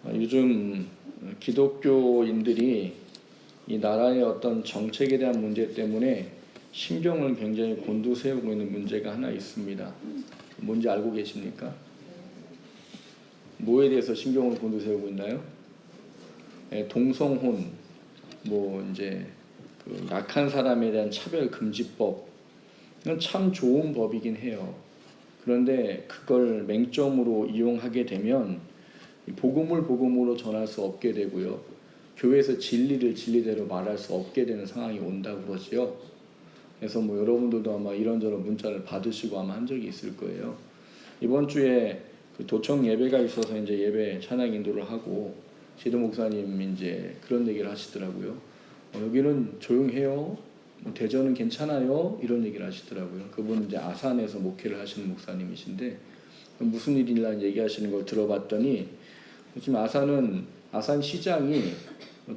요즘 기독교인들이 이 나라의 어떤 정책에 대한 문제 때문에 신경을 굉장히 곤두세우고 있는 문제가 하나 있습니다. 뭔지 알고 계십니까? 뭐에 대해서 신경을 곤두세우고 있나요? 동성혼, 이제 그 약한 사람에 대한 차별 금지법, 이건 참 좋은 법이긴 해요. 그런데 그걸 맹점으로 이용하게 되면 복음을 복음으로 전할 수 없게 되고요. 교회에서 진리를 진리대로 말할 수 없게 되는 상황이 온다고 그러지요. 그래서 여러분들도 아마 이런저런 문자를 받으시고 아마 한 적이 있을 거예요. 이번 주에 그 도청 예배가 있어서 이제 예배 찬양 인도를 하고 지도 목사님 이제 그런 얘기를 하시더라고요. 여기는 조용해요. 대전은 괜찮아요. 이런 얘기를 하시더라고요. 그분은 이제 아산에서 목회를 하시는 목사님이신데 무슨 일이냐 얘기하시는 걸 들어봤더니 지금 아산 시장이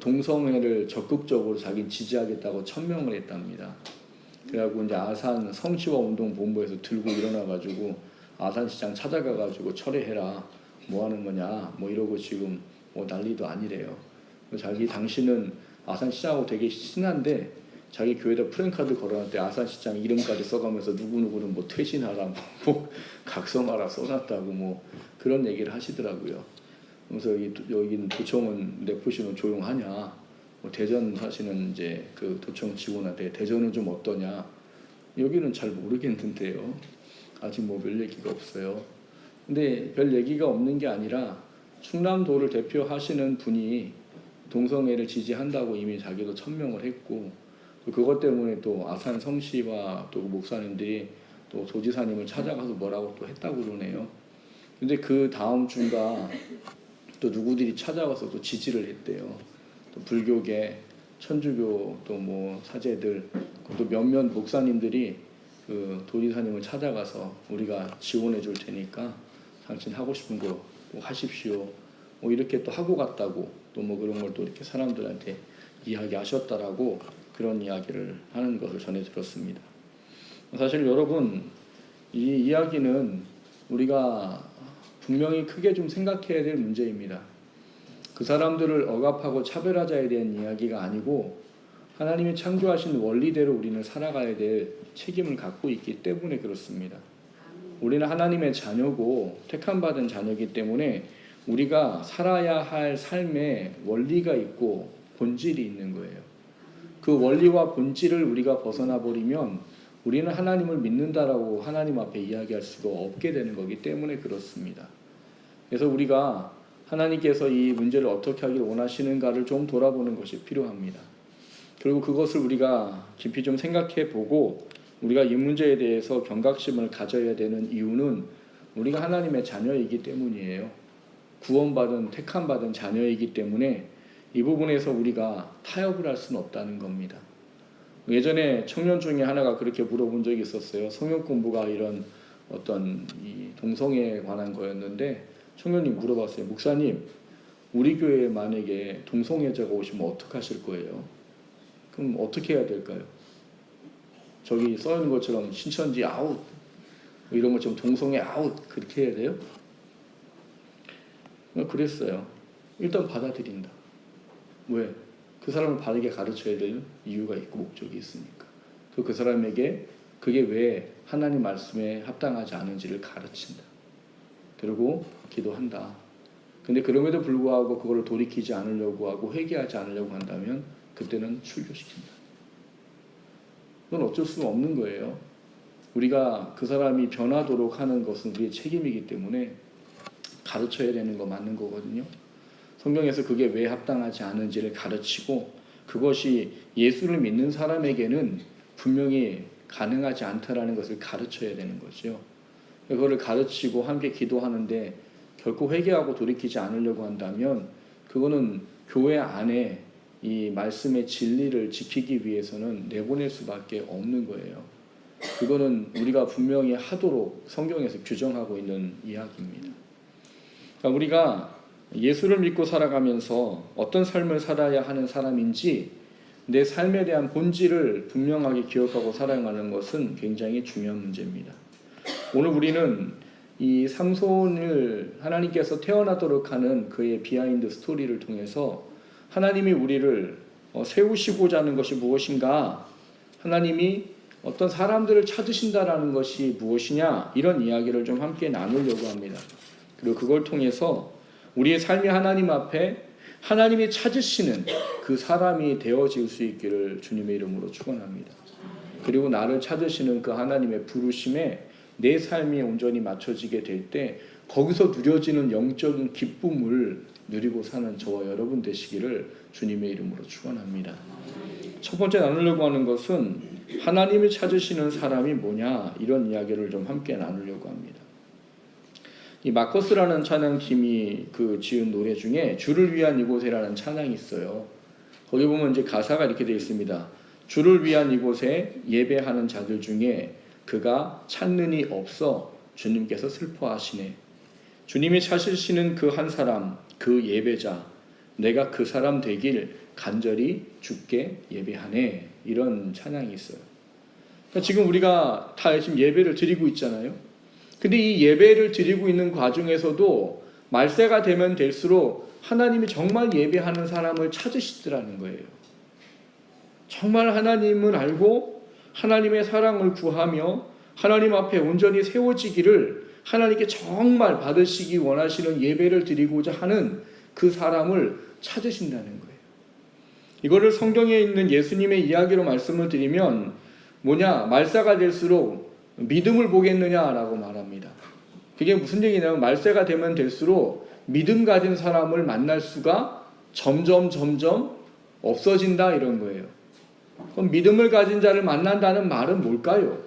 동성애를 적극적으로 자기 지지하겠다고 천명을 했답니다. 그래갖고 이제 아산 성시와 운동 본부에서 들고 일어나가지고 아산 시장 찾아가가지고 철회해라. 뭐 하는 거냐. 이러고 지금 난리도 아니래요. 당신은 아산 시장하고 되게 친한데 자기 교회에다 프랜카드 걸어놨대. 아산 시장 이름까지 써가면서 누구누구는 퇴신하라, 각성하라 써놨다고 그런 얘기를 하시더라고요. 그래서 여기는 도청은 내푸시는 조용하냐. 대전 사시는 이제 그 도청 직원한테 대전은 좀 어떠냐. 여기는 잘 모르겠는데요. 아직 별 얘기가 없어요. 근데 별 얘기가 없는 게 아니라 충남도를 대표하시는 분이 동성애를 지지한다고 이미 자기도 천명을 했고 그것 때문에 또 아산 성시와 또 목사님들이 또 도지사님을 찾아가서 뭐라고 또 했다고 그러네요. 근데 그 다음 주인가 또 누구들이 찾아와서 또 지지를 했대요. 또 불교계, 천주교 또 사제들 또 몇몇 목사님들이 그 도지사님을 찾아가서 우리가 지원해 줄 테니까 당신 하고 싶은 거 하십시오. 이렇게 또 하고 갔다고 또 그런 걸 또 이렇게 사람들한테 이야기하셨다라고 그런 이야기를 하는 것을 전해 들었습니다. 사실 여러분 이 이야기는 우리가 분명히 크게 좀 생각해야 될 문제입니다. 그 사람들을 억압하고 차별하자에 대한 이야기가 아니고 하나님이 창조하신 원리대로 우리는 살아가야 될 책임을 갖고 있기 때문에 그렇습니다. 우리는 하나님의 자녀고 택함받은 자녀이기 때문에 우리가 살아야 할 삶에 원리가 있고 본질이 있는 거예요. 그 원리와 본질을 우리가 벗어나 버리면 우리는 하나님을 믿는다라고 하나님 앞에 이야기할 수가 없게 되는 거기 때문에 그렇습니다. 그래서 우리가 하나님께서 이 문제를 어떻게 하기를 원하시는가를 좀 돌아보는 것이 필요합니다. 그리고 그것을 우리가 깊이 좀 생각해 보고 우리가 이 문제에 대해서 경각심을 가져야 되는 이유는 우리가 하나님의 자녀이기 때문이에요. 구원받은 택함받은 자녀이기 때문에 이 부분에서 우리가 타협을 할 수는 없다는 겁니다. 예전에 청년 중에 하나가 그렇게 물어본 적이 있었어요. 성경 공부가 이런 어떤 이 동성애에 관한 거였는데 청년이 물어봤어요. 목사님, 우리 교회에 만약에 동성애자가 오시면 어떡하실 거예요? 그럼 어떻게 해야 될까요? 저기 써 있는 것처럼 신천지 아웃 이런 것처럼 동성애 아웃 그렇게 해야 돼요? 그랬어요. 일단 받아들인다. 왜? 그 사람을 바르게 가르쳐야 될 이유가 있고 목적이 있으니까. 그 사람에게 그게 왜 하나님 말씀에 합당하지 않은지를 가르친다. 그리고 기도한다. 근데 그럼에도 불구하고 그걸 돌이키지 않으려고 하고 회개하지 않으려고 한다면 그때는 출교시킨다. 그건 어쩔 수가 없는 거예요. 우리가 그 사람이 변하도록 하는 것은 우리의 책임이기 때문에 가르쳐야 되는 거 맞는 거거든요. 성경에서 그게 왜 합당하지 않은지를 가르치고 그것이 예수를 믿는 사람에게는 분명히 가능하지 않다라는 것을 가르쳐야 되는 거죠. 그거를 가르치고 함께 기도하는데 결코 회개하고 돌이키지 않으려고 한다면 그거는 교회 안에 이 말씀의 진리를 지키기 위해서는 내보낼 수밖에 없는 거예요. 그거는 우리가 분명히 하도록 성경에서 규정하고 있는 이야기입니다. 그러니까 우리가 예수를 믿고 살아가면서 어떤 삶을 살아야 하는 사람인지 내 삶에 대한 본질을 분명하게 기억하고 살아가는 것은 굉장히 중요한 문제입니다. 오늘 우리는 이 삼손을 하나님께서 태어나도록 하는 그의 비하인드 스토리를 통해서 하나님이 우리를 세우시고자 하는 것이 무엇인가, 하나님이 어떤 사람들을 찾으신다라는 것이 무엇이냐, 이런 이야기를 좀 함께 나누려고 합니다. 그리고 그걸 통해서 우리의 삶이 하나님 앞에 하나님이 찾으시는 그 사람이 되어질 수 있기를 주님의 이름으로 축원합니다. 그리고 나를 찾으시는 그 하나님의 부르심에 내 삶이 온전히 맞춰지게 될 때 거기서 누려지는 영적인 기쁨을 누리고 사는 저와 여러분 되시기를 주님의 이름으로 축원합니다. 첫 번째 나누려고 하는 것은 하나님을 찾으시는 사람이 뭐냐, 이런 이야기를 좀 함께 나누려고 합니다. 이 마커스라는 찬양팀이 지은 노래 중에 주를 위한 이곳에라는 찬양이 있어요. 거기 보면 이제 가사가 이렇게 되어 있습니다. 주를 위한 이곳에 예배하는 자들 중에 그가 찾는 이 없어 주님께서 슬퍼하시네. 주님이 찾으시는 그 한 사람, 그 예배자, 내가 그 사람 되길 간절히 주께 예배하네. 이런 찬양이 있어요. 그러니까 지금 우리가 다 지금 예배를 드리고 있잖아요. 근데 이 예배를 드리고 있는 과정에서도 말세가 되면 될수록 하나님이 정말 예배하는 사람을 찾으시더라는 거예요. 정말 하나님을 알고 하나님의 사랑을 구하며 하나님 앞에 온전히 세워지기를 하나님께 정말 받으시기 원하시는 예배를 드리고자 하는 그 사람을 찾으신다는 거예요. 이거를 성경에 있는 예수님의 이야기로 말씀을 드리면 뭐냐, 말세가 될수록 믿음을 보겠느냐라고 말합니다. 그게 무슨 얘기냐면 말세가 되면 될수록 믿음 가진 사람을 만날 수가 점점 없어진다, 이런 거예요. 그럼 믿음을 가진 자를 만난다는 말은 뭘까요?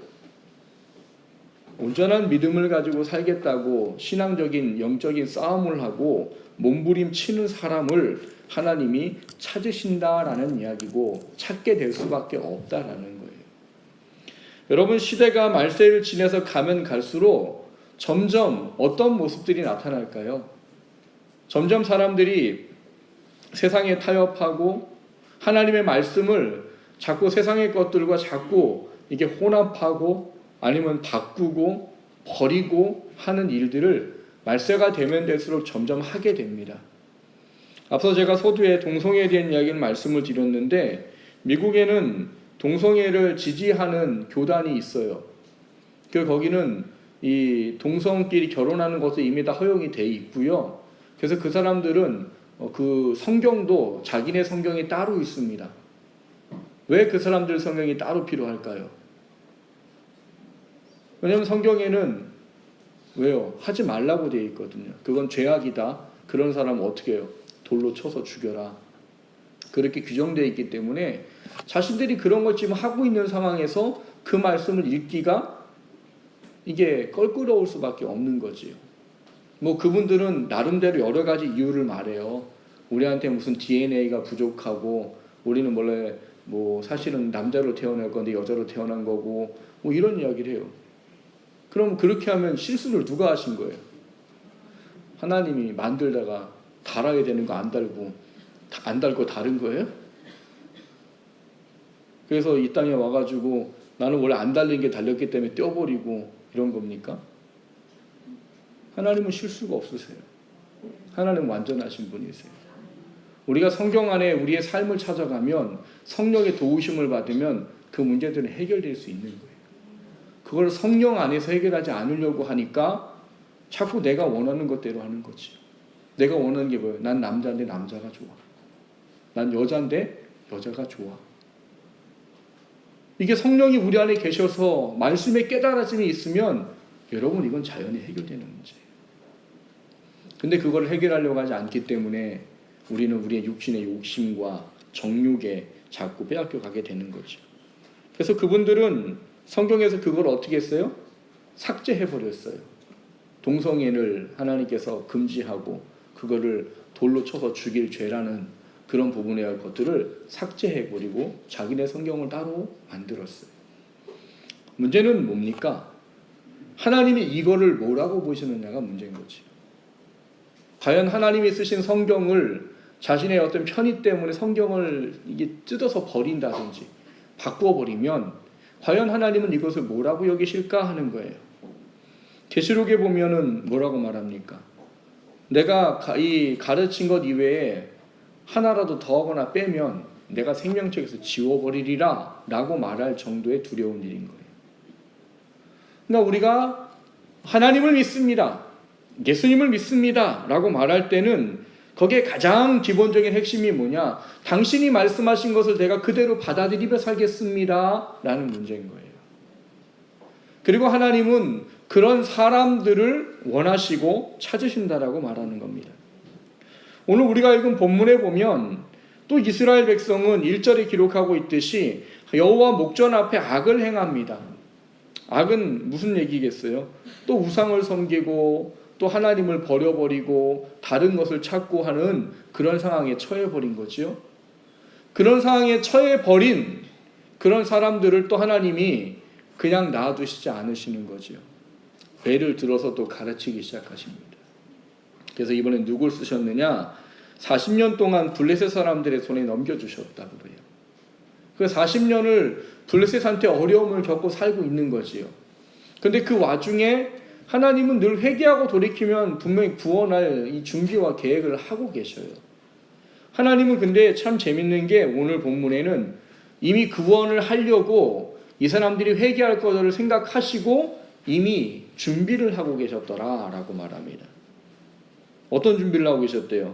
온전한 믿음을 가지고 살겠다고 신앙적인 영적인 싸움을 하고 몸부림치는 사람을 하나님이 찾으신다라는 이야기고, 찾게 될 수밖에 없다라는 거예요. 여러분, 시대가 말세를 지내서 가면 갈수록 점점 어떤 모습들이 나타날까요? 점점 사람들이 세상에 타협하고 하나님의 말씀을 자꾸 세상의 것들과 자꾸 이게 혼합하고 아니면 바꾸고 버리고 하는 일들을 말세가 되면 될수록 점점 하게 됩니다. 앞서 제가 서두에 동성애에 대한 이야기를 말씀을 드렸는데, 미국에는 동성애를 지지하는 교단이 있어요. 거기는 이 동성끼리 결혼하는 것은 이미 다 허용이 돼 있고요. 그래서 그 사람들은 그 성경도 자기네 성경이 따로 있습니다. 왜 그 사람들 성경이 따로 필요할까요? 왜냐하면 성경에는 왜요? 하지 말라고 되어 있거든요. 그건 죄악이다. 그런 사람은 어떻게 해요? 돌로 쳐서 죽여라. 그렇게 규정되어 있기 때문에 자신들이 그런 걸 지금 하고 있는 상황에서 그 말씀을 읽기가 이게 껄끄러울 수밖에 없는 거지요. 뭐 그분들은 나름대로 여러 가지 이유를 말해요. 우리한테 무슨 DNA가 부족하고 우리는 원래 뭐 사실은 남자로 태어날 건데 여자로 태어난 거고 뭐 이런 이야기를 해요. 그럼 그렇게 하면 실수를 누가 하신 거예요? 하나님이 만들다가 달아야 되는 거 안 달고 다른 거예요? 그래서 이 땅에 와가지고 나는 원래 안 달린 게 달렸기 때문에 떼어버리고 이런 겁니까? 하나님은 실수가 없으세요. 하나님은 완전하신 분이세요. 우리가 성경 안에 우리의 삶을 찾아가면 성령의 도우심을 받으면 그 문제들은 해결될 수 있는 거예요. 그걸 성령 안에서 해결하지 않으려고 하니까 자꾸 내가 원하는 것대로 하는 거지. 내가 원하는 게 뭐예요? 난 남자인데 남자가 좋아. 난 여자인데 여자가 좋아. 이게 성령이 우리 안에 계셔서 말씀의 깨달아짐이 있으면 여러분 이건 자연히 해결되는 문제예요. 근데 그걸 해결하려고 하지 않기 때문에 우리는 우리의 육신의 욕심과 정욕에 자꾸 빼앗겨 가게 되는 거죠. 그래서 그분들은 성경에서 그걸 어떻게 했어요? 삭제해버렸어요. 동성애를 하나님께서 금지하고 그거를 돌로 쳐서 죽일 죄라는 그런 부분의 것들을 삭제해버리고 자기네 성경을 따로 만들었어요. 문제는 뭡니까? 하나님이 이거를 뭐라고 보시느냐가 문제인 거지. 과연 하나님이 쓰신 성경을 자신의 어떤 편의 때문에 성경을 이게 뜯어서 버린다든지 바꾸어버리면 과연 하나님은 이것을 뭐라고 여기실까 하는 거예요. 계시록에 보면은 뭐라고 말합니까? 내가 이 가르친 것 이외에 하나라도 더하거나 빼면 내가 생명책에서 지워버리리라 라고 말할 정도의 두려운 일인 거예요. 그러니까 우리가 하나님을 믿습니다, 예수님을 믿습니다 라고 말할 때는 거기에 가장 기본적인 핵심이 뭐냐? 당신이 말씀하신 것을 내가 그대로 받아들이며 살겠습니다 라는 문제인 거예요. 그리고 하나님은 그런 사람들을 원하시고 찾으신다라고 말하는 겁니다. 오늘 우리가 읽은 본문에 보면 또 이스라엘 백성은 1절에 기록하고 있듯이 여호와 목전 앞에 악을 행합니다. 악은 무슨 얘기겠어요? 또 우상을 섬기고 또 하나님을 버려버리고 다른 것을 찾고 하는 그런 상황에 처해버린 거지요. 그런 상황에 처해버린 그런 사람들을 또 하나님이 그냥 놔두시지 않으시는 거지요. 예를 들어서 또 가르치기 시작하십니다. 그래서 이번엔 누굴 쓰셨느냐? 40년 동안 블레셋 사람들의 손에 넘겨주셨다고 그래요. 그 40년을 블레셋한테 어려움을 겪고 살고 있는 거지요. 근데 그 와중에 하나님은 늘 회개하고 돌이키면 분명히 구원할 이 준비와 계획을 하고 계셔요. 하나님은 근데 참 재밌는 게 오늘 본문에는 이미 구원을 하려고 이 사람들이 회개할 것을 생각하시고 이미 준비를 하고 계셨더라라고 말합니다. 어떤 준비를 하고 계셨대요?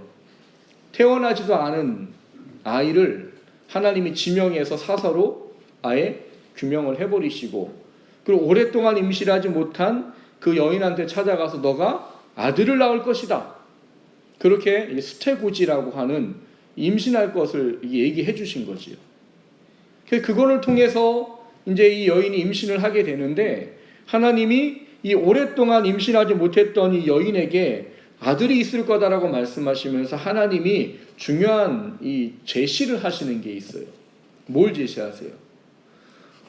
태어나지도 않은 아이를 하나님이 지명해서 사서로 아예 규명을 해버리시고, 그리고 오랫동안 임신을 하지 못한 그 여인한테 찾아가서 너가 아들을 낳을 것이다, 그렇게 스테고지라고 하는 임신할 것을 얘기해 주신 거지요. 그거를 통해서 이제 이 여인이 임신을 하게 되는데, 하나님이 이 오랫동안 임신하지 못했던 이 여인에게 아들이 있을 거다라고 말씀하시면서 하나님이 중요한 이 제시를 하시는 게 있어요. 뭘 제시하세요?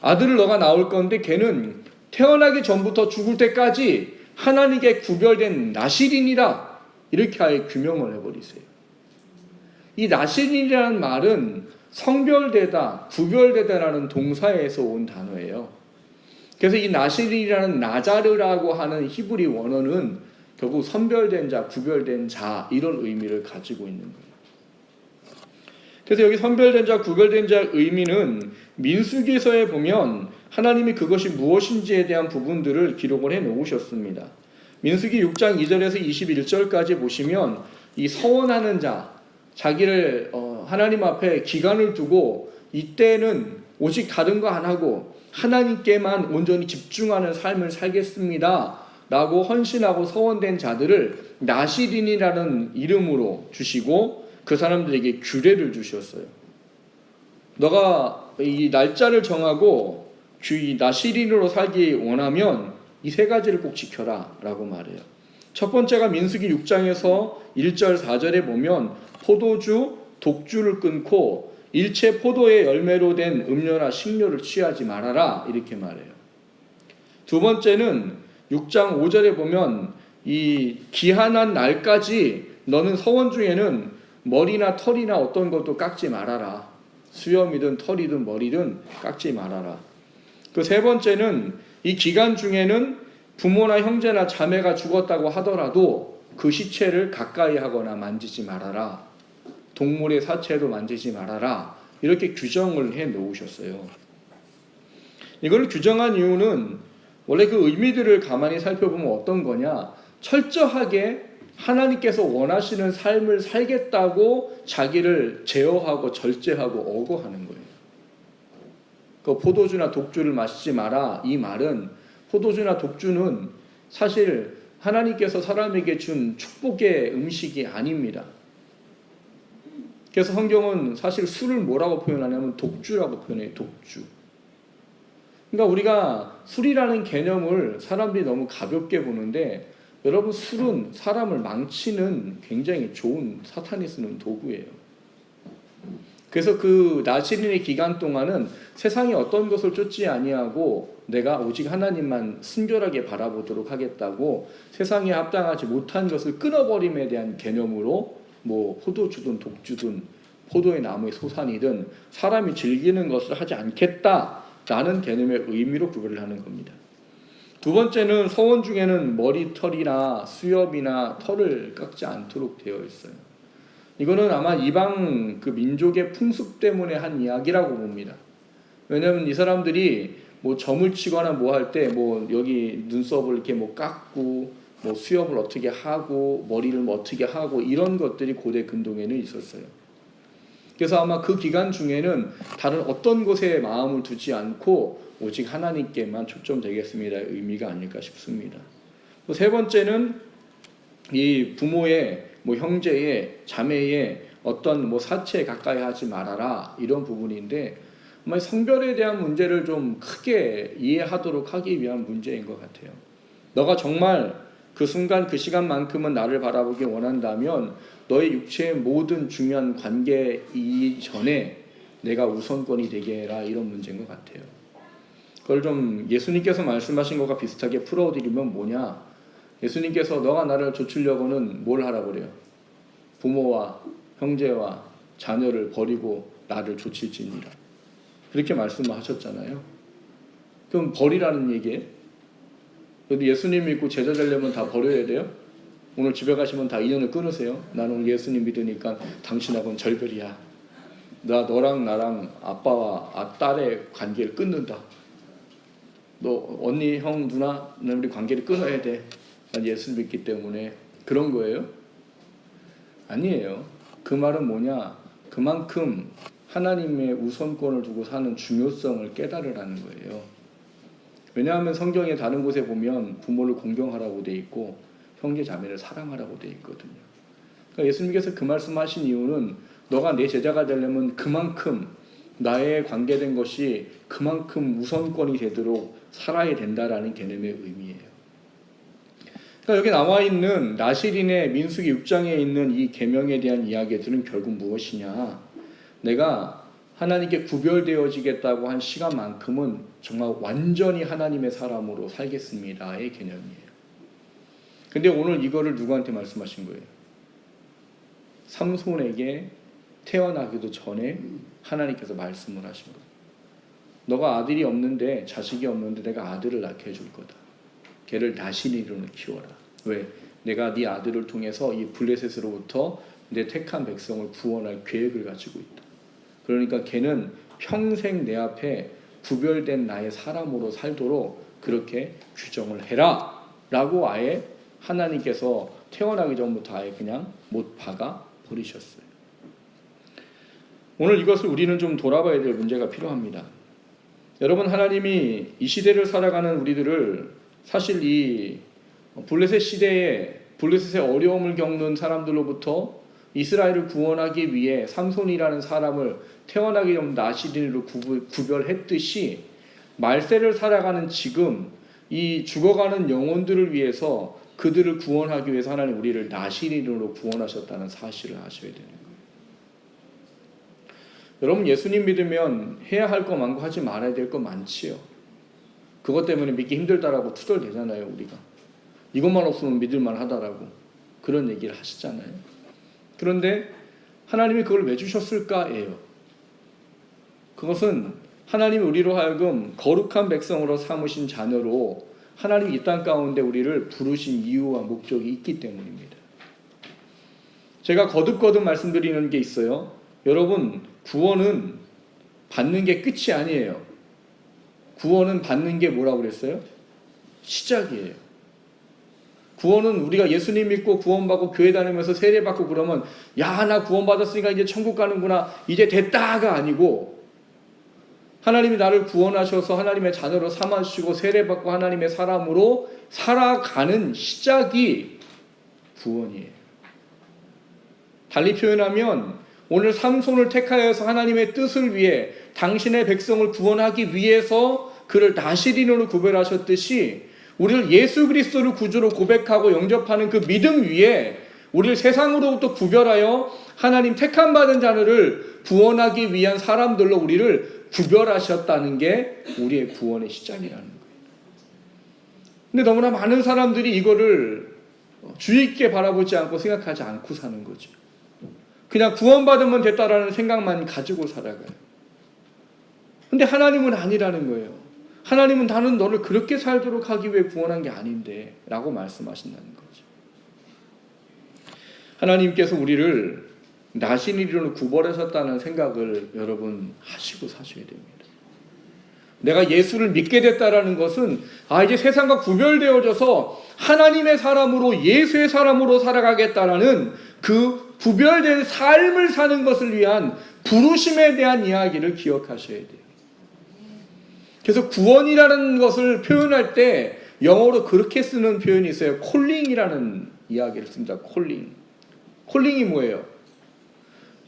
아들을 너가 낳을 건데 걔는 태어나기 전부터 죽을 때까지 하나님께 구별된 나실인이라, 이렇게 아예 규명을 해버리세요. 이 나실인이라는 말은 성별되다, 구별되다라는 동사에서 온 단어예요. 그래서 이 나실인이라는 나자르라고 하는 히브리 원어는 결국 선별된 자, 구별된 자, 이런 의미를 가지고 있는 거예요. 그래서 여기 선별된 자, 구별된 자 의미는 민수기서에 보면 하나님이 그것이 무엇인지에 대한 부분들을 기록을 해 놓으셨습니다. 민수기 6장 2절에서 21절까지 보시면 이 서원하는 자, 자기를 하나님 앞에 기간을 두고 이때는 오직 다른 거 안 하고 하나님께만 온전히 집중하는 삶을 살겠습니다 라고 헌신하고 서원된 자들을 나실인이라는 이름으로 주시고 그 사람들에게 규례를 주셨어요. 너가 이 날짜를 정하고 이 나실인으로 살기 원하면 이 세 가지를 꼭 지켜라 라고 말해요. 첫 번째가 민수기 6장에서 1절 4절에 보면 포도주, 독주를 끊고 일체 포도의 열매로 된 음료나 식료를 취하지 말아라, 이렇게 말해요. 두 번째는 6장 5절에 보면 이 기한한 날까지 너는 서원 중에는 머리나 털이나 어떤 것도 깎지 말아라. 수염이든 털이든 머리든 깎지 말아라. 그 세 번째는 이 기간 중에는 부모나 형제나 자매가 죽었다고 하더라도 그 시체를 가까이 하거나 만지지 말아라. 동물의 사체도 만지지 말아라. 이렇게 규정을 해 놓으셨어요. 이걸 규정한 이유는 원래 그 의미들을 가만히 살펴보면 어떤 거냐, 철저하게 하나님께서 원하시는 삶을 살겠다고 자기를 제어하고 절제하고 억어하는 거예요. 그 포도주나 독주를 마시지 마라, 이 말은 포도주나 독주는 사실 하나님께서 사람에게 준 축복의 음식이 아닙니다. 그래서 성경은 사실 술을 뭐라고 표현하냐면 독주라고 표현해요. 독주. 그러니까 우리가 술이라는 개념을 사람들이 너무 가볍게 보는데, 여러분, 술은 사람을 망치는 굉장히 좋은 사탄이 쓰는 도구예요. 그래서 그 나실인의 기간 동안은 세상에 어떤 것을 쫓지 아니하고 내가 오직 하나님만 순결하게 바라보도록 하겠다고 세상에 합당하지 못한 것을 끊어버림에 대한 개념으로 뭐 포도주든 독주든 포도의 나무의 소산이든 사람이 즐기는 것을 하지 않겠다라는 개념의 의미로 구별을 하는 겁니다. 두 번째는 서원 중에는 머리털이나 수염이나 털을 깎지 않도록 되어 있어요. 이거는 아마 이방 그 민족의 풍습 때문에 한 이야기라고 봅니다. 왜냐하면 이 사람들이 뭐 점을 치거나 뭐 할 때 뭐 여기 눈썹을 이렇게 뭐 깎고 뭐 수염을 어떻게 하고 머리를 뭐 어떻게 하고 이런 것들이 고대 근동에는 있었어요. 그래서 아마 그 기간 중에는 다른 어떤 곳에 마음을 두지 않고 오직 하나님께만 초점되겠습니다. 의미가 아닐까 싶습니다. 세 번째는 이 부모의 뭐 형제의 자매의 어떤 뭐 사체에 가까이 하지 말아라 이런 부분인데 성별에 대한 문제를 좀 크게 이해하도록 하기 위한 문제인 것 같아요. 너가 정말 그 순간 그 시간만큼은 나를 바라보기 원한다면 너의 육체의 모든 중요한 관계 이전에 내가 우선권이 되게 해라 이런 문제인 것 같아요. 그걸 좀 예수님께서 말씀하신 것과 비슷하게 풀어드리면 뭐냐, 예수님께서 너가 나를 좇으려고는 뭘 하라고 그래요? 부모와 형제와 자녀를 버리고 나를 좇을지니라 그렇게 말씀을 하셨잖아요. 그럼 버리라는 얘기예요? 근데 예수님 믿고 제자 되려면 다 버려야 돼요? 오늘 집에 가시면 다 인연을 끊으세요? 나는 오늘 예수님 믿으니까 당신하고는 절별이야. 너랑 나랑 아빠와 딸의 관계를 끊는다. 너 언니, 형, 누나 우리 관계를 끊어야 돼. 난 예수 믿기 때문에. 그런 거예요? 아니에요. 그 말은 뭐냐? 그만큼 하나님의 우선권을 두고 사는 중요성을 깨달으라는 거예요. 왜냐하면 성경의 다른 곳에 보면 부모를 공경하라고 돼 있고 형제 자매를 사랑하라고 돼 있거든요. 그러니까 예수님께서 그 말씀하신 이유는 너가 내 제자가 되려면 그만큼 나의 관계된 것이 그만큼 우선권이 되도록 살아야 된다라는 개념의 의미예요. 그러니까 여기 나와 있는 나실인의 민수기 6장에 있는 이 계명에 대한 이야기들은 결국 무엇이냐? 내가 하나님께 구별되어지겠다고 한 시간만큼은 정말 완전히 하나님의 사람으로 살겠습니다의 개념이에요. 근데 오늘 이거를 누구한테 말씀하신 거예요? 삼손에게 태어나기도 전에 하나님께서 말씀을 하신 거예요. 너가 아들이 없는데, 자식이 없는데 내가 아들을 낳게 해줄 거다. 걔를 나실인으로 키워라. 왜? 내가 네 아들을 통해서 이 블레셋으로부터 내 택한 백성을 구원할 계획을 가지고 있다. 그러니까 걔는 평생 내 앞에 구별된 나의 사람으로 살도록 그렇게 규정을 해라 라고 아예 하나님께서 태어나기 전부터 아예 그냥 못 박아 버리셨어요. 오늘 이것을 우리는 좀 돌아봐야 될 문제가 필요합니다. 여러분, 하나님이 이 시대를 살아가는 우리들을 사실 이 블레셋 시대에 블레셋의 어려움을 겪는 사람들로부터 이스라엘을 구원하기 위해 삼손이라는 사람을 태어나기 전 나실인으로 구별했듯이 말세를 살아가는 지금 이 죽어가는 영혼들을 위해서 그들을 구원하기 위해서 하나님 우리를 나실인으로 구원하셨다는 사실을 아셔야 되는 거예요. 여러분, 예수님 믿으면 해야 할 거 많고 하지 말아야 될 거 많지요. 그것 때문에 믿기 힘들다라고 투덜대잖아요. 우리가 이것만 없으면 믿을만 하다라고 그런 얘기를 하시잖아요. 그런데 하나님이 그걸 왜 주셨을까예요. 그것은 하나님이 우리로 하여금 거룩한 백성으로 삼으신 자녀로 하나님이 이 땅 가운데 우리를 부르신 이유와 목적이 있기 때문입니다. 제가 거듭거듭 말씀드리는 게 있어요. 여러분, 구원은 받는 게 끝이 아니에요. 구원은 받는 게 뭐라고 그랬어요? 시작이에요. 구원은 우리가 예수님 믿고 구원받고 교회 다니면서 세례받고 그러면 야, 나 구원받았으니까 이제 천국 가는구나, 이제 됐다가 아니고 하나님이 나를 구원하셔서 하나님의 자녀로 삼아주시고 세례받고 하나님의 사람으로 살아가는 시작이 구원이에요. 달리 표현하면 오늘 삼손을 택하여서 하나님의 뜻을 위해 당신의 백성을 구원하기 위해서 그를 나실인으로 구별하셨듯이 우리를 예수 그리스도를 구주로 고백하고 영접하는 그 믿음 위에 우리를 세상으로부터 구별하여 하나님 택함 받은 자들을 구원하기 위한 사람들로 우리를 구별하셨다는 게 우리의 구원의 시작이라는 거예요. 근데 너무나 많은 사람들이 이거를 주의 깊게 바라보지 않고 생각하지 않고 사는 거죠. 그냥 구원받으면 됐다라는 생각만 가지고 살아가요. 근데 하나님은 아니라는 거예요. 하나님은 나는 너를 그렇게 살도록 하기 위해 구원한 게 아닌데 라고 말씀하신다는 거죠. 하나님께서 우리를 나신이로 구별하셨다는 생각을 여러분 하시고 사셔야 됩니다. 내가 예수를 믿게 됐다라는 것은 이제 세상과 구별되어져서 하나님의 사람으로 예수의 사람으로 살아가겠다라는 그 구별된 삶을 사는 것을 위한 부르심에 대한 이야기를 기억하셔야 돼요. 그래서 구원이라는 것을 표현할 때 영어로 그렇게 쓰는 표현이 있어요. 콜링이라는 이야기를 씁니다. 콜링이 뭐예요?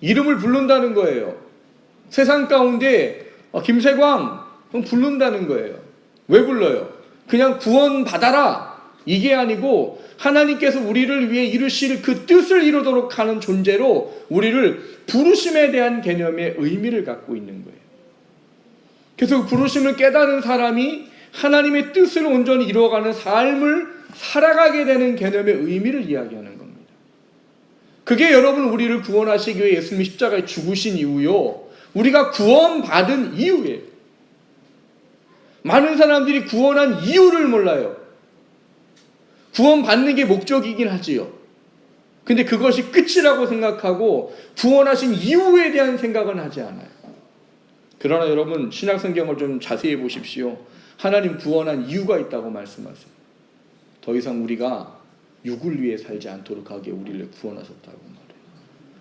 이름을 부른다는 거예요. 세상 가운데 김세광 부른다는 거예요. 왜 불러요? 그냥 구원 받아라 이게 아니고 하나님께서 우리를 위해 이루실 그 뜻을 이루도록 하는 존재로 우리를 부르심에 대한 개념의 의미를 갖고 있는 거예요. 그래서 그 부르심을 깨닫는 사람이 하나님의 뜻을 온전히 이루어가는 삶을 살아가게 되는 개념의 의미를 이야기하는 겁니다. 그게 여러분 우리를 구원하시기 위해 예수님이 십자가에 죽으신 이유요, 우리가 구원받은 이유예요. 많은 사람들이 구원한 이유를 몰라요. 구원받는 게 목적이긴 하지요. 근데 그것이 끝이라고 생각하고 구원하신 이유에 대한 생각은 하지 않아요. 그러나 여러분 신약성경을 좀 자세히 보십시오. 하나님 구원한 이유가 있다고 말씀하세요. 더 이상 우리가 육을 위해 살지 않도록 하게 우리를 구원하셨다고 말해요.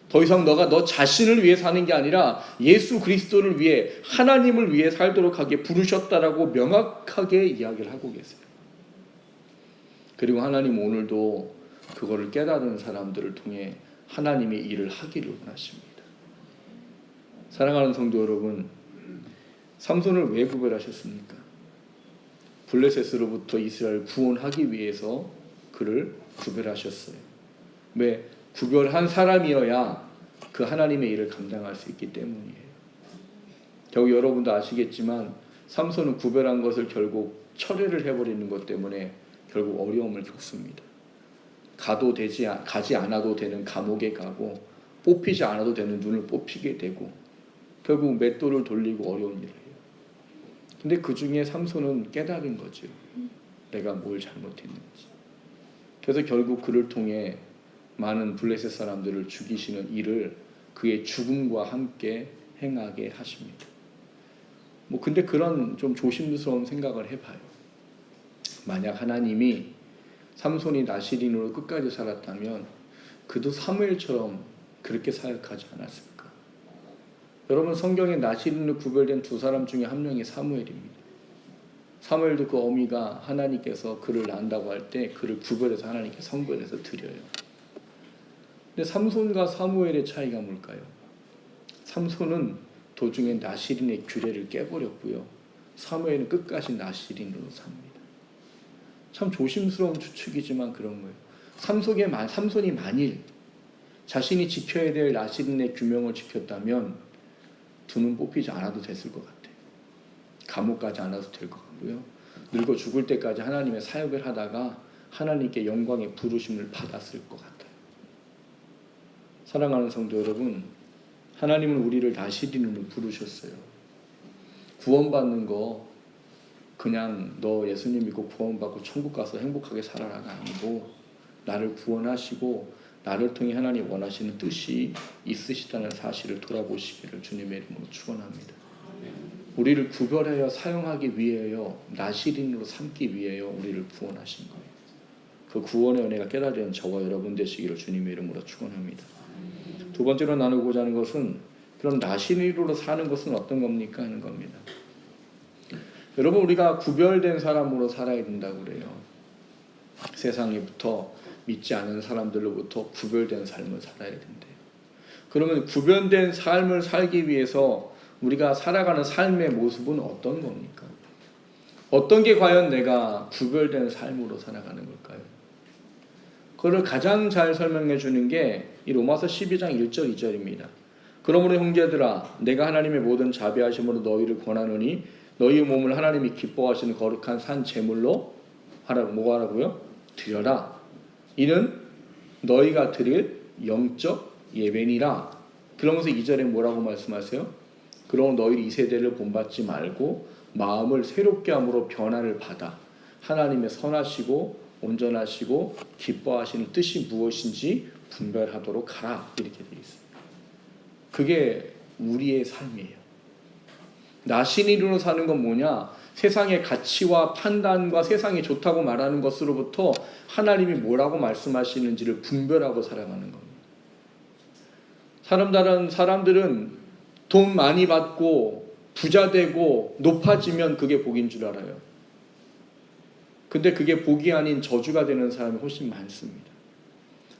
더 이상 너가 너 자신을 위해 사는 게 아니라 예수 그리스도를 위해 하나님을 위해 살도록 하게 부르셨다라고 명확하게 이야기를 하고 계세요. 그리고 하나님 오늘도 그거를 깨달은 사람들을 통해 하나님의 일을 하기를 원하십니다. 사랑하는 성도 여러분, 삼손을 왜 구별하셨습니까? 블레셋으로부터 이스라엘을 구원하기 위해서 그를 구별하셨어요. 왜? 구별한 사람이어야 그 하나님의 일을 감당할 수 있기 때문이에요. 결국 여러분도 아시겠지만 삼손은 구별한 것을 결국 철회를 해버리는 것 때문에 결국 어려움을 겪습니다. 가지 않아도 되는 감옥에 가고 뽑히지 않아도 되는 눈을 뽑히게 되고 결국 맷돌을 돌리고 어려운 일을 해요. 근데 그 중에 삼손은 깨달은 거죠. 내가 뭘 잘못했는지. 그래서 결국 그를 통해 많은 블레셋 사람들을 죽이시는 일을 그의 죽음과 함께 행하게 하십니다. 근데 그런 좀 조심스러운 생각을 해봐요. 만약 하나님이 삼손이 나시린으로 끝까지 살았다면 그도 사무엘처럼 그렇게 사역하지 않았을까? 여러분 성경에 나시린으로 구별된 두 사람 중에 한 명이 사무엘입니다. 사무엘도 그 어미가 하나님께서 그를 낳는다고 할 때 그를 구별해서 하나님께 성별해서 드려요. 근데 삼손과 사무엘의 차이가 뭘까요? 삼손은 도중에 나시린의 규례를 깨버렸고요. 사무엘은 끝까지 나시린으로 삽니다. 참 조심스러운 추측이지만 그런 거예요. 삼손이 만일 자신이 지켜야 될 나시린의 규명을 지켰다면 두 눈 뽑히지 않아도 됐을 것 같아요. 감옥 가지 않아도 될 것 같고요. 늙어 죽을 때까지 하나님의 사역을 하다가 하나님께 영광의 부르심을 받았을 것 같아요. 사랑하는 성도 여러분, 하나님은 우리를 나시린으로 부르셨어요. 구원받는 거 그냥 너 예수님 믿고 구원받고 천국 가서 행복하게 살아라가 아니고 나를 구원하시고 나를 통해 하나님 원하시는 뜻이 있으시다는 사실을 돌아보시기를 주님의 이름으로 축원합니다. 우리를 구별하여 사용하기 위하여 나시린으로 삼기 위하여 우리를 구원하신 거예요. 그 구원의 은혜가 깨달은 저와 여러분 되시기를 주님의 이름으로 축원합니다. 두 번째로 나누고자 하는 것은 그럼 나시린으로 사는 것은 어떤 겁니까 하는 겁니다. 여러분 우리가 구별된 사람으로 살아야 된다고 그래요. 세상에부터 믿지 않은 사람들로부터 구별된 삶을 살아야 된대요. 그러면 구별된 삶을 살기 위해서 우리가 살아가는 삶의 모습은 어떤 겁니까? 어떤 게 과연 내가 구별된 삶으로 살아가는 걸까요? 그걸 가장 잘 설명해 주는 게 이 로마서 12장 1절 2절입니다. 그러므로 형제들아 내가 하나님의 모든 자비하심으로 너희를 권하노니 너희의 몸을 하나님이 기뻐하시는 거룩한 산 제물로 하라고 뭐 하라고요? 드려라. 이는 너희가 드릴 영적 예배니라. 그러면서 2절에 뭐라고 말씀하세요? 그러므로 너희 이 세대를 본받지 말고 마음을 새롭게 함으로 변화를 받아 하나님의 선하시고 온전하시고 기뻐하시는 뜻이 무엇인지 분별하도록 하라, 이렇게 되어 있습니다. 그게 우리의 삶이에요. 나신인으로 사는 건 뭐냐? 세상의 가치와 판단과 세상이 좋다고 말하는 것으로부터 하나님이 뭐라고 말씀하시는지를 분별하고 살아가는 겁니다. 사람들은 돈 많이 받고 부자 되고 높아지면 그게 복인 줄 알아요. 근데 그게 복이 아닌 저주가 되는 사람이 훨씬 많습니다.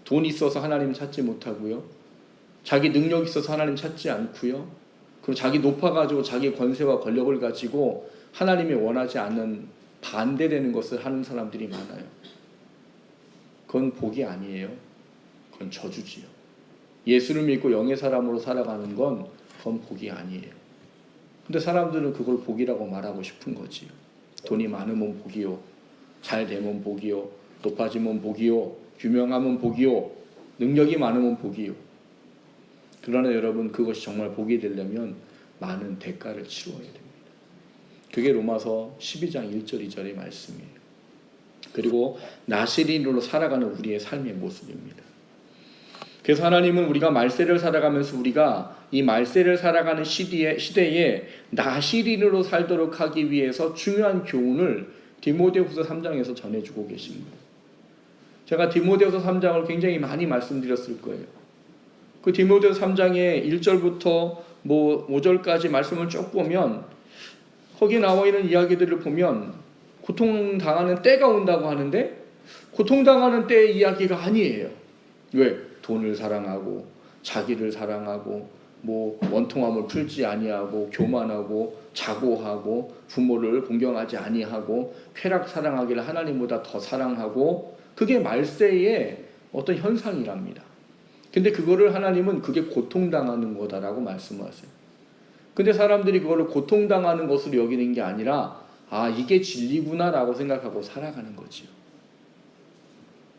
돈이 있어서 하나님 찾지 못하고요. 자기 능력이 있어서 하나님 찾지 않고요. 그리고 자기 높아가지고 자기 권세와 권력을 가지고 하나님이 원하지 않는 반대되는 것을 하는 사람들이 많아요. 그건 복이 아니에요. 그건 저주지요. 예수를 믿고 영의 사람으로 살아가는 건 그건 복이 아니에요. 근데 사람들은 그걸 복이라고 말하고 싶은 거지요. 돈이 많으면 복이요, 잘 되면 복이요, 높아지면 복이요, 유명하면 복이요, 능력이 많으면 복이요. 그러나 여러분, 그것이 정말 복이 되려면 많은 대가를 치러야 됩니다. 그게 로마서 12장 1절 2절의 말씀이에요. 그리고 나시린으로 살아가는 우리의 삶의 모습입니다. 그래서 하나님은 우리가 말세를 살아가면서 우리가 이 말세를 살아가는 시대에 나시린으로 살도록 하기 위해서 중요한 교훈을 디모데후서 3장에서 전해주고 계십니다. 제가 디모데후서 3장을 굉장히 많이 말씀드렸을 거예요. 그 디모데후서 3장의 1절부터 5절까지 말씀을 쭉 보면 거기에 나와 있는 이야기들을 보면 고통당하는 때가 온다고 하는데 고통당하는 때의 이야기가 아니에요. 왜? 돈을 사랑하고 자기를 사랑하고 원통함을 풀지 아니하고 교만하고 자고하고 부모를 공경하지 아니하고 쾌락 사랑하기를 하나님보다 더 사랑하고, 그게 말세의 어떤 현상이랍니다. 근데 그거를 하나님은 그게 고통당하는 거다라고 말씀하세요. 근데 사람들이 그거를 고통당하는 것으로 여기는 게 아니라 이게 진리구나라고 생각하고 살아가는 거지요.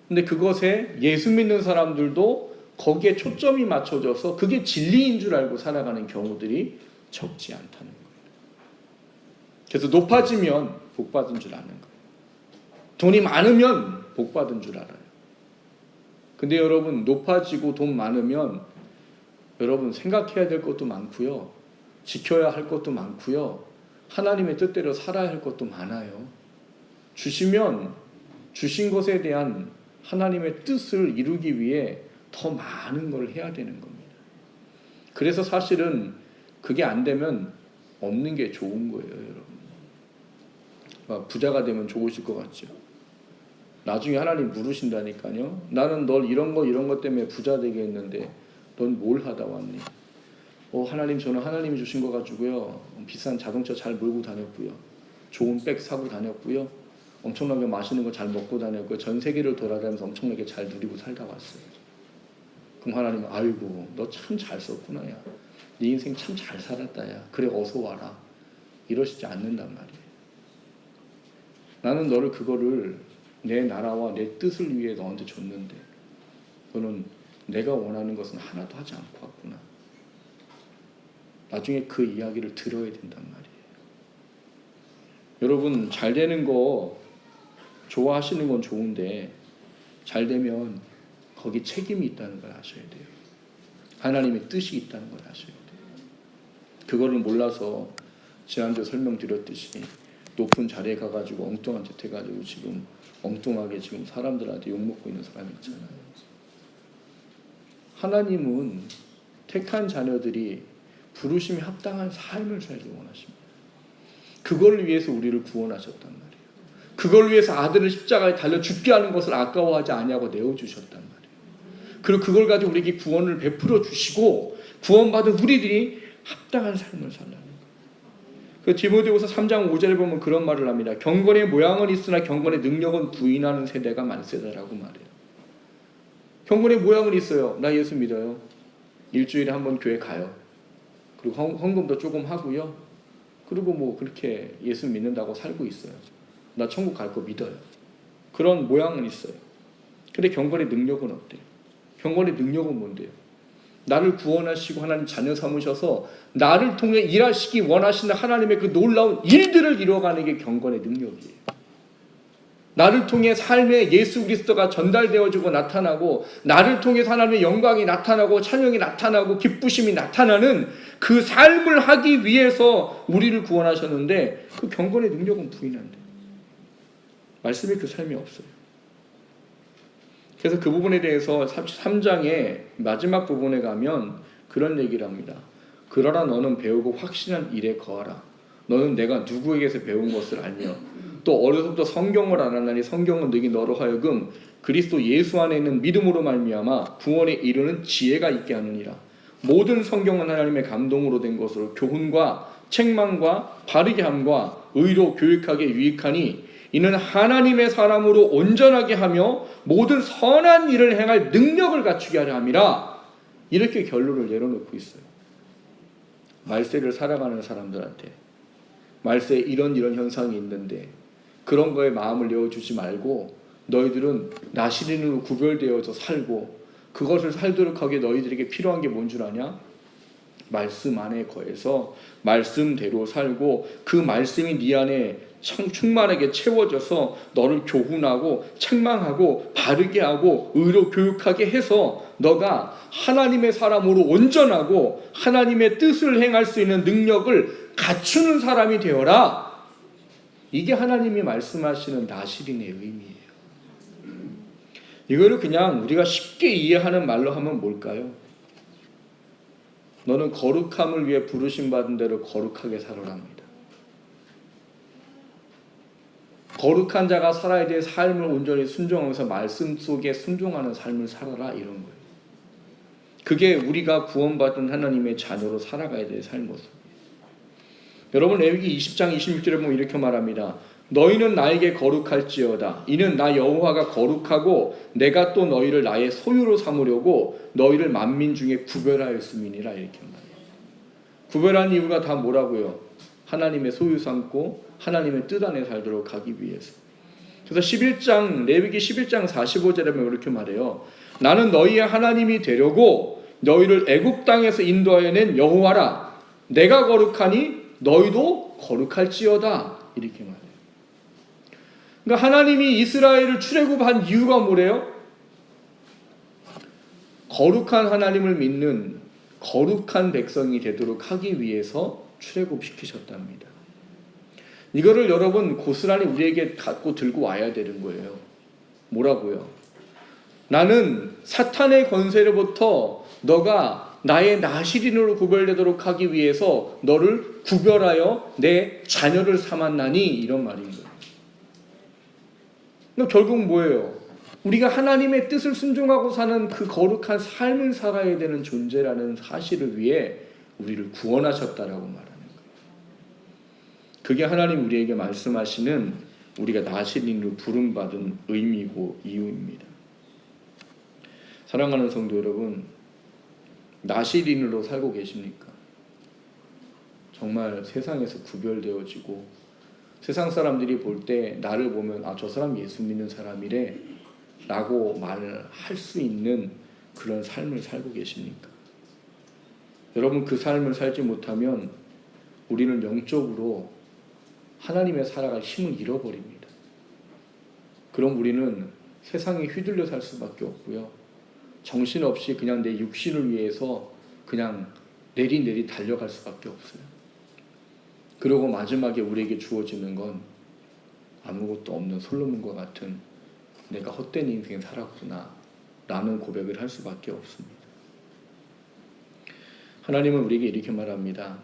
근데 그것에 예수 믿는 사람들도 거기에 초점이 맞춰져서 그게 진리인 줄 알고 살아가는 경우들이 적지 않다는 거예요. 그래서 높아지면 복 받은 줄 아는 거예요. 돈이 많으면 복 받은 줄 알아요. 근데 여러분, 높아지고 돈 많으면 여러분 생각해야 될 것도 많고요, 지켜야 할 것도 많고요, 하나님의 뜻대로 살아야 할 것도 많아요. 주시면 주신 것에 대한 하나님의 뜻을 이루기 위해 더 많은 걸 해야 되는 겁니다. 그래서 사실은 그게 안 되면 없는 게 좋은 거예요, 여러분. 부자가 되면 좋으실 것 같죠? 나중에 하나님 물으신다니까요. 나는 널 이런 것 때문에 부자 되게 했는데 넌 뭘 하다 왔니? 하나님, 저는 하나님이 주신 거 가지고요, 비싼 자동차 잘 몰고 다녔고요, 좋은 백 사고 다녔고요, 엄청나게 맛있는 거 잘 먹고 다녔고요, 전 세계를 돌아다니면서 엄청나게 잘 누리고 살다 왔어요. 그럼 하나님은 아이고, 너 참 잘 썼구나, 야. 네 인생 참 잘 살았다, 야. 그래, 어서 와라. 이러시지 않는단 말이에요. 나는 너를 그거를 내 나라와 내 뜻을 위해 너한테 줬는데 너는 내가 원하는 것은 하나도 하지 않고 왔구나. 나중에 그 이야기를 들어야 된단 말이에요. 여러분, 잘 되는 거 좋아하시는 건 좋은데 잘 되면 거기 책임이 있다는 걸 아셔야 돼요. 하나님의 뜻이 있다는 걸 아셔야 돼요. 그거를 몰라서 지난주에 설명드렸듯이 높은 자리에 가가지고 엉뚱한 짓 해가지고 지금 엉뚱하게 지금 사람들한테 욕먹고 있는 사람이 있잖아요. 하나님은 택한 자녀들이 부르심에 합당한 삶을 살기 원하십니다. 그걸 위해서 우리를 구원하셨단 말이에요. 그걸 위해서 아들을 십자가에 달려 죽게 하는 것을 아까워하지 아니하고 내어주셨단 말이에요. 그리고 그걸 가지고 우리에게 구원을 베풀어 주시고 구원받은 우리들이 합당한 삶을 살라는 거예요. 그 디모데후서 3장 5절에 보면 그런 말을 합니다. 경건의 모양은 있으나 경건의 능력은 부인하는 세대가 많세다라고 말해요. 경건의 모양은 있어요. 나 예수 믿어요. 일주일에 한 번 교회 가요. 그리고 헌금도 조금 하고요. 그리고 그렇게 예수 믿는다고 살고 있어요. 나 천국 갈 거 믿어요. 그런 모양은 있어요. 근데 경건의 능력은 어때요? 경건의 능력은 뭔데요? 나를 구원하시고 하나님 자녀 삼으셔서 나를 통해 일하시기 원하시는 하나님의 그 놀라운 일들을 이루어가는 게 경건의 능력이에요. 나를 통해 삶에 예수 그리스도가 전달되어지고 나타나고, 나를 통해 하나님의 영광이 나타나고 찬양이 나타나고 기쁘심이 나타나는 그 삶을 하기 위해서 우리를 구원하셨는데, 그 경건의 능력은 부인한대. 말씀에 그 삶이 없어요. 그래서 그 부분에 대해서 3장의 마지막 부분에 가면 그런 얘기를 합니다. 그러나 너는 배우고 확신한 일에 거하라. 너는 내가 누구에게서 배운 것을 알며 또 어려서부터 성경을 알았나니 성경은 너희 너로 하여금 그리스도 예수 안에 있는 믿음으로 말미암아 구원에 이르는 지혜가 있게 하느니라. 모든 성경은 하나님의 감동으로 된 것으로 교훈과 책망과 바르게 함과 의로 교육하게 유익하니 이는 하나님의 사람으로 온전하게 하며 모든 선한 일을 행할 능력을 갖추게 하려 함이라. 이렇게 결론을 내려놓고 있어요. 말세를 살아가는 사람들한테 말세에 이런 현상이 있는데 그런 거에 마음을 내어주지 말고 너희들은 나시린으로 구별되어서 살고 그것을 살도록 하게 너희들에게 필요한 게 뭔 줄 아냐? 말씀 안에 거해서 말씀대로 살고 그 말씀이 네 안에 충만하게 채워져서 너를 교훈하고 책망하고 바르게 하고 의로 교육하게 해서 너가 하나님의 사람으로 온전하고 하나님의 뜻을 행할 수 있는 능력을 갖추는 사람이 되어라. 이게 하나님이 말씀하시는 나시린의 의미예요. 이거를 그냥 우리가 쉽게 이해하는 말로 하면 뭘까요? 너는 거룩함을 위해 부르심 받은 대로 거룩하게 살아랍니다. 거룩한 자가 살아야 될 삶을 온전히 순종하면서 말씀 속에 순종하는 삶을 살아라, 이런 거예요. 그게 우리가 구원받은 하나님의 자녀로 살아가야 될 삶 모습. 여러분, 레위기 20장 26절에 보면 이렇게 말합니다. 너희는 나에게 거룩할지어다. 이는 나 여호와가 거룩하고 내가 또 너희를 나의 소유로 삼으려고 너희를 만민 중에 구별하였음이니라. 이렇게 말해요. 구별한 이유가 다 뭐라고요? 하나님의 소유 삼고 하나님의 뜻 안에 살도록 하기 위해서. 그래서 레위기 11장 45절에 보면 이렇게 말해요. 나는 너희의 하나님이 되려고 너희를 애굽 땅에서 인도하여 낸 여호와라. 내가 거룩하니 너희도 거룩할지어다. 이렇게 말해요. 그러니까 하나님이 이스라엘을 출애굽한 이유가 뭐래요? 거룩한 하나님을 믿는 거룩한 백성이 되도록 하기 위해서 출애굽시키셨답니다. 이거를 여러분 고스란히 우리에게 갖고 들고 와야 되는 거예요. 뭐라고요? 나는 사탄의 권세로부터 너가 나의 나시린으로 구별되도록 하기 위해서 너를 구별하여 내 자녀를 삼았나니, 이런 말인 거예요. 그러니까 결국 뭐예요? 우리가 하나님의 뜻을 순종하고 사는 그 거룩한 삶을 살아야 되는 존재라는 사실을 위해 우리를 구원하셨다라고 말하는 거예요. 그게 하나님 우리에게 말씀하시는 우리가 나시린으로 부름받은 의미고 이유입니다. 사랑하는 성도 여러분, 나시린으로 살고 계십니까? 정말 세상에서 구별되어지고 세상 사람들이 볼 때 나를 보면 저 사람 예수 믿는 사람이래 라고 말을 할 수 있는 그런 삶을 살고 계십니까? 여러분, 그 삶을 살지 못하면 우리는 영적으로 하나님의 살아갈 힘을 잃어버립니다. 그럼 우리는 세상에 휘둘려 살 수밖에 없고요. 정신없이 그냥 내 육신을 위해서 그냥 내리내리 달려갈 수밖에 없어요. 그리고 마지막에 우리에게 주어지는 건 아무것도 없는 솔로몬과 같은 내가 헛된 인생 살았구나 라는 고백을 할 수밖에 없습니다. 하나님은 우리에게 이렇게 말합니다.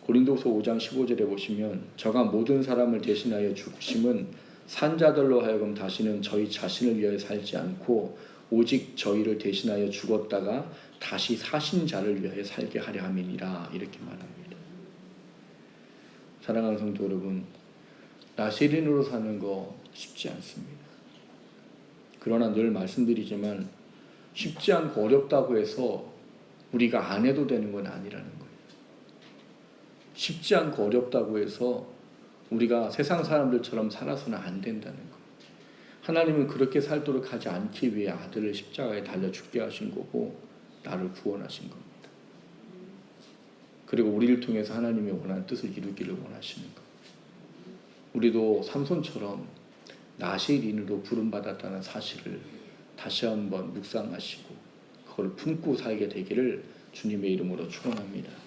고린도서 5장 15절에 보시면 저가 모든 사람을 대신하여 죽으심은 산자들로 하여금 다시는 저희 자신을 위하여 살지 않고 오직 저희를 대신하여 죽었다가 다시 사신 자를 위하여 살게 하려 함이니라. 이렇게 말합니다. 사랑하는 성도 여러분, 나시린으로 사는 거 쉽지 않습니다. 그러나 늘 말씀드리지만 쉽지 않고 어렵다고 해서 우리가 안 해도 되는 건 아니라는 거예요. 쉽지 않고 어렵다고 해서 우리가 세상 사람들처럼 살아서는 안 된다는 거예요. 하나님은 그렇게 살도록 하지 않기 위해 아들을 십자가에 달려 죽게 하신 거고 나를 구원하신 겁니다. 그리고 우리를 통해서 하나님의 원하는 뜻을 이루기를 원하시는 것. 우리도 삼손처럼 나시린으로 부름받았다는 사실을 다시 한번 묵상하시고 그걸 품고 살게 되기를 주님의 이름으로 축원합니다.